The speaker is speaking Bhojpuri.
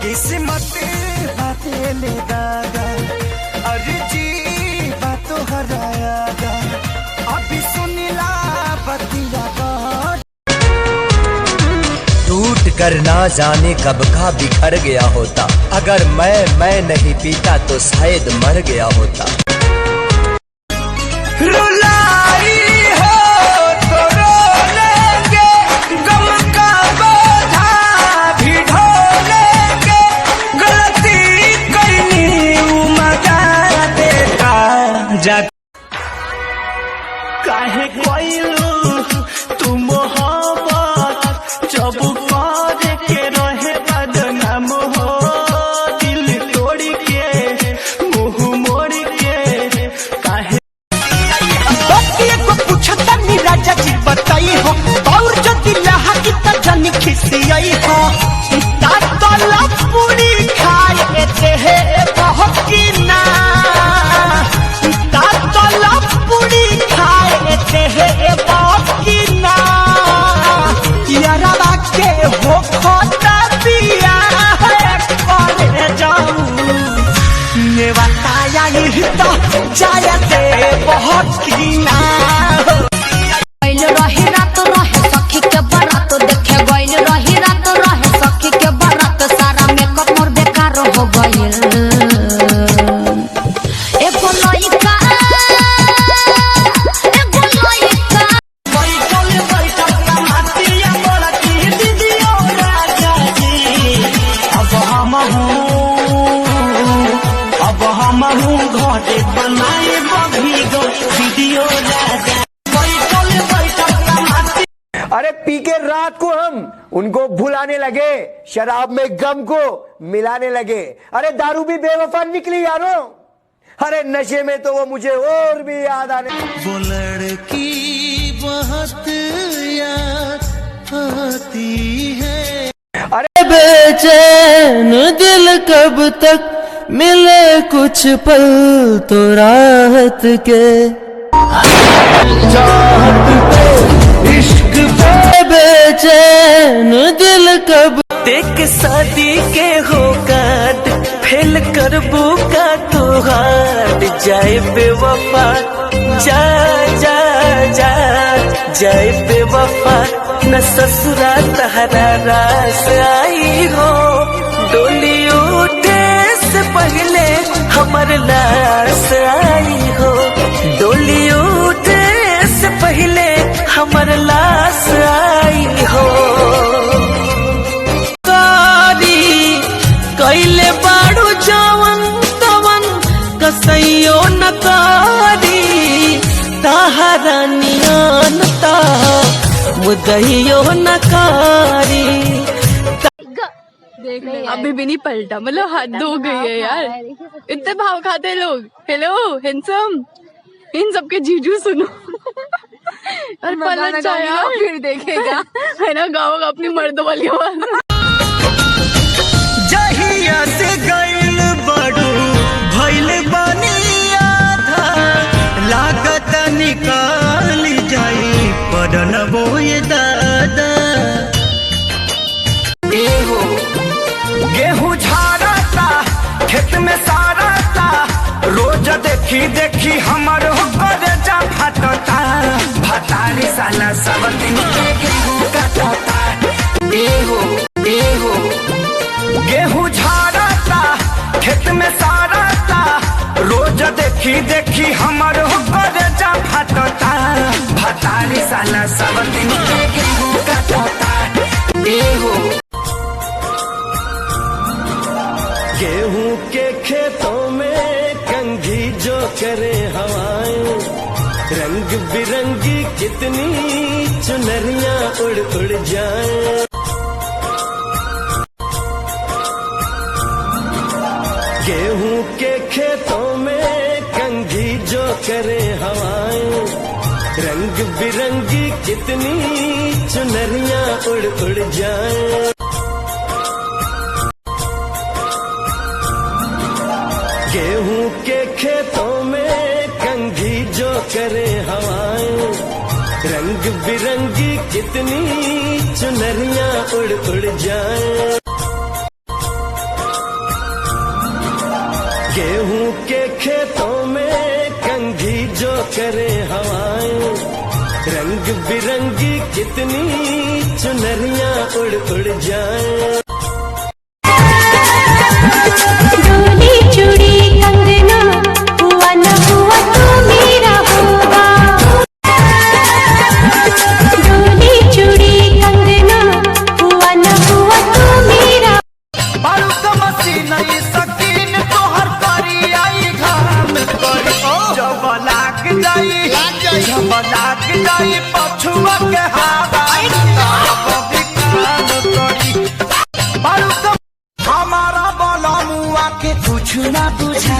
किस्मत बातें ले दागा, अरे जी बातों हरायागा, अभी सुनिला बतिया टूट कर ना जाने कब का बिखर गया होता, अगर मैं नहीं पीता तो शायद मर गया होता। रुलाई हो तो रो लेंगे, गम का बोझा भी ढो लेंगे, गलती करनी मजा देता जा। काहे कोइलू तू मोहब्बत जब करे के रहे बदनाम हो, दिल तोड़ के मुंह मोड़ के काहे को पूछता नी राजा जी बताई हो, और जो दिल की त जन खिसियाई हो, तातला पूरी खाए ते है बहुत की ना, तातला पूरी खाए ते है बहुत की ना, यारा के हो खोता पिया है करे जाऊं, ने बताया ही तो जाया ते बहुत की ना। गइल रही रात रहे सखी के बारात, देखे गइल रही रात रहे सखी के बारात, सारा मेकअप मोर बेकार हो गइल। एगो लइका अब हम घरे बनाए वीडियो राजा। अरे पी के रात को हम उनको भुलाने लगे, शराब में गम को मिलाने लगे। अरे दारू भी बेवफा निकली यारो, अरे नशे में तो वो मुझे और भी याद आने। वो लड़की बहुत याद आती है, अरे बेचैन दिल कब तक मिले कुछ पल तो राहत के, चाहत पे इश्क पे बेचैन दिल कब देख शादी के हो काट फेल कर बुका तो हाट जाए बेवफा, जा जा जा जाए बेवफा, न ससुरा तहरा रास आई हो, डोली उठे से पहले हमर लाश आई हो, डोली उठे से पहले हमर लाश आई हो। कैले बाड़ू जवन तवन कसैयो नकारी, ताहरा नियनता मुदहियो नकारी। अभी भी नहीं पलटा, मतलब हद हो गई है यार, इतने भाव खाते हैं लोग। हेलो हैंडसम, इन सबके जीजू सुनो और पलट जाएगा फिर देखेगा है ना, गाओगा अपनी मर्दों वाली आवाज। जहिया से गइल बड़ू भइल बनी आधा, लागत निकाल जाई पड़न बोए दादा। एहो गेहूं झाड़ता खेत में सारता, रोज देखी देखी हमर होकर जा फटता, भतारी साला सब दिन के गेहूं कटता। एहो एहो गेहूं झाड़ता खेत में सारता, रोज देखी देखी हमर होकर जा फटता, भतारी साला सब दिन के गेहूं कटता। एहो गेहूं के खेतों में कंघी जो करे हवाएं, रंग बिरंगी कितनी चुनरियां उड़ उड़ जाएं। गेहूं के खेतों में कंघी जो करे हवाएं, रंग बिरंगी कितनी चुनरियां उड़ उड़ जाएं। गेहूं के खेतों में कंघी जो करे हवाएं, रंग बिरंगी कितनी चुनरियां उड़ उड़ जाएं। गेहूं के खेतों में कंघी जो करे हवाएं, रंग बिरंगी कितनी चुनरियां उड़ उड़ जाएं। डोली चूड़ी कंगना हुआ न हुआ तो मेरा होगा। डोली चूड़ी कंगना हुआ न हुआ तो मेरा। बारूद मशीन ई सकीन तो हर करी आई घाम करी जब लाग जाई जब लाग जाई पछुआ के हवा तब विकान करी। बारूद हमारा बलमुआ के कुछ ना बुझा